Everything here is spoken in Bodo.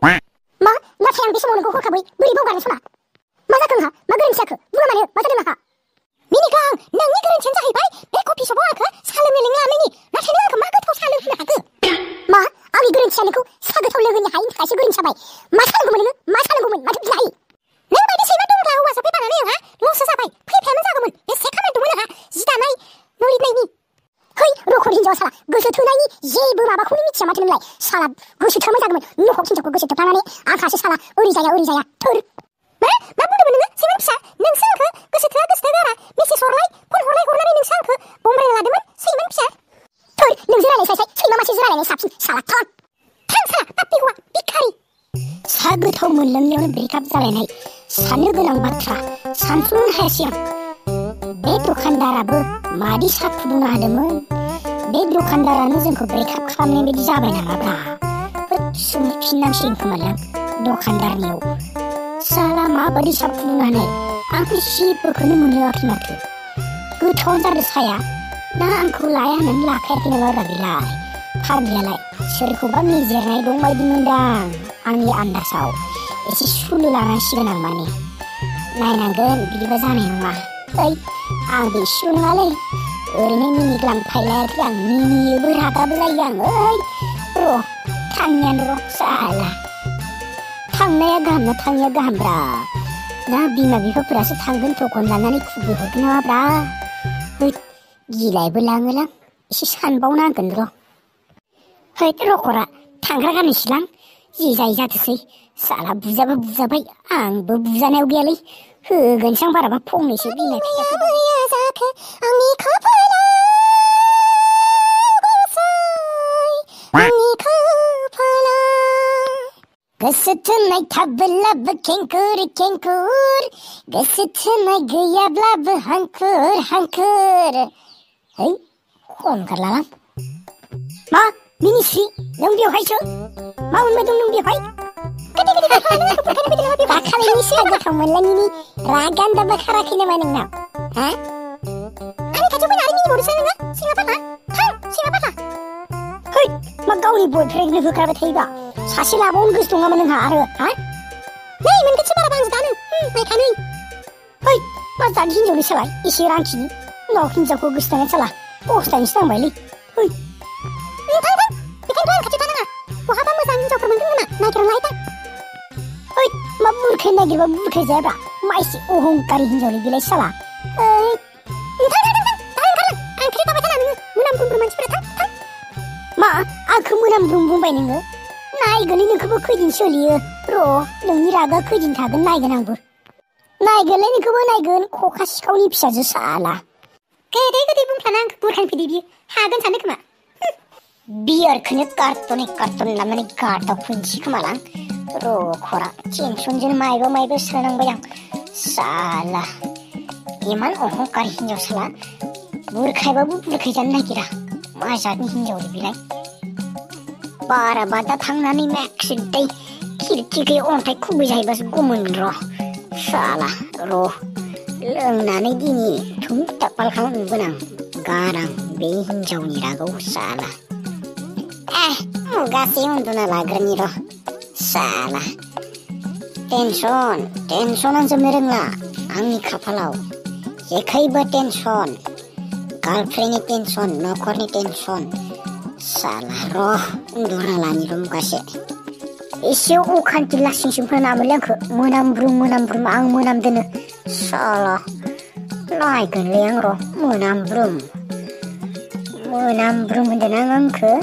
मा नाथाय आं बे समाव नोंखौ हरखाबै बोरै बावगारनो सना मा जाखो आंहा मा गोरोन्थि जाखो बुङा मानो मा जादों आंहा मिनिगां नोंनि गोरोन्थियानो जाहैबाय बे कफि शपआव आंखौ साहा लोंनो लिंलांनायनि नाथाय नों आंखौ मा गोथाव साहा लोंहोनो हाखो मा आंनि गोरोन्थिया नोंखौ साहा गोथाव लोंहोनो हायिनि थाखायसो गोरोन्थि जाबाय मा सानांगौमोन नोङो मा सानांगौमोन माथो बिदि हायो नों बायदि सैमा दंग्रा हौवासा फैफानानै आंहा लससो जाबाय फैफायानो जागौमोन बेसे खामानि दंमोन आंहा जि दानाय न' लिरनायनि है रखर हिनजावा साला गोसो थोनायनि जेबो माबाखौनो मिथिया माथो नोंलाय साला गोसो थोनाय जागौमोन न'खर हिनजावखौ गोसो थोफ्लानानै आंहासो साला ओरै जाया थोर मा बुंदोंमोन नोङो सैमा फिसा नोंसो आंखौ गोसो थोआ गारा मेसेज हरलाय फन हरलाय नोंसो आंखौ बमब्रायना लादोंमोन सैमा फिसा थोर नोंजों रायलायस्लायस्लाय सैमा मासेजों रायलायनाय साबसिन साला थां साला पाप्पि हौवा भिखारि सा गोथाव मोनलोंनायावनो ब्रेकआप जालायनाय साननो गोनां बाथ्रा सानफ्रुनो हायासै आं बे दखानदाराबो मादि सा फुदुंना होदोंमोन बे दखानदारानो जोंखौ ब्रेकआप खालामनाय बायदि जाबाय नामाब्रा सोंफिननांसिगोन खोमालां दखानदारनियाव साला माबायदि सा फुदुंनानै आंथ' जेबोखौनो मोनलोङाखै माथो गोथावानो जादों साया ना आंखौ लाया होननानै लाखायाखै नामा बेलाय फाग्लियालाय सोरखौबा मेजेरनाय दं बायदि मोनदां आंनि आन्दासाव एसे सुलु लानांसिगोन आं माने नायनांगोन बिदिबा जानाय नङा आं बे इसेल' नङालै ओरैनो मिनिग्लांफायलायाखै आं मिनियोबो रागाबो जायो आं र' थांनायानो र' साला थांनाया गाहाम ना थाङिया गाहामब्रा ना बिमा बिफाफोरासो थांगोन थखन लानानै खुबैहरगोन नामाब्रा गिलायबो लाङोलां एसे सानबावनांगोन र' रखरा थांग्रा गाननोसैलां जि जायो जाथोसै साला बुजाबा बुजाबाय आंबो बुजानायाव गैयालै होगोनसां बाराबा फंनैसो बिमा बिफाखौ आंनि खाफालाव गोसो थोनाय थाबोलाबो खेंखुर गोसो थोनाय गैयाब्लाबो हांखुर है खनगारलालां मा मिनिस्रि नों बेवहायसो मा मोनबाय दं नों बेवहाय दाखालिनि सा गोथाव मोनलायनायनि रागान्दाबा खाराखै नामा नोंनाव हा आंनि खाथियाव फैनानै मिनिबावदोंसो नोङो सिङा फाग्ला थां सिङा फाग्ला है मा गावनि बयफ्रेन्डनो होखारबाय थायोबा सासे लाबावनो गोसो दं नामा नोंहा आरो हा नै मोनगोनसो बाराबा आं जानो नायखानै है मा जानि हिनजावनि सालाय एसे रांखिनि उनाव हिनजावखौ गोसोथोनाय साला बस्थायनोसो नांबायलै है बेखायनोथ' आं खाथियाव थानाङा बहाबा मोजां हिनजावफोर मोनगोन खोमा नागिरना लायथां है मा बुरखाय नागिरबा बुरखाय जायाब्रा मा एसे अहंकारि हिनजावनि बेलाय साला मा आंखौ मोनामब्रुम बुंबाय नोङो नायगोनलै नोंखौबो खैदिन सोलियो र' नोंनि रागा खैदिन थागोन नायगोन आंबो नायगोनलै नोंखौबो नायगोन खखा सिखावनि फिसाजो साला गोदै बुंफ्लाना आंखौ बुरखायनो फैदो बियो हागोन सानो खोमा बियारखौनो कार्टन लानानै गार्डआव फैनोसै खोमालां र' खरा टेनसनजों मायबा सोनांबाय आं साला इमान अहंकारि हिनजाव साला बुरखायबाबो बुरखायजानो नागिरा मा जातनि हिनजावलै बेलाय बाराबा दा थांनानै मेक्स दै खिरखिखै अन्थाइ खुबै जाहैबासो गमोन र' साला र' लोंनानै दिनै थुम थापाल खालामगोन आं गारां बे हिनजावनि रागाव साला मुगासे उन्दुना लाग्रोनि र' साला टेनसनानो जोबनो रोंला आंनि खाफालाव जेखैबो टेनसन गार्लफ्रेन्डनि टेनसन न'खरनि टेनसन साला र' उन्दुना लानि र' मुगासे एसे अखान्थि लासिंसिं फोनामोनलै आंखौ मोनामब्रुम आं मोनामदोनो साला नायगोनलै आं र' मोनामब्रुम होनदों आंखौ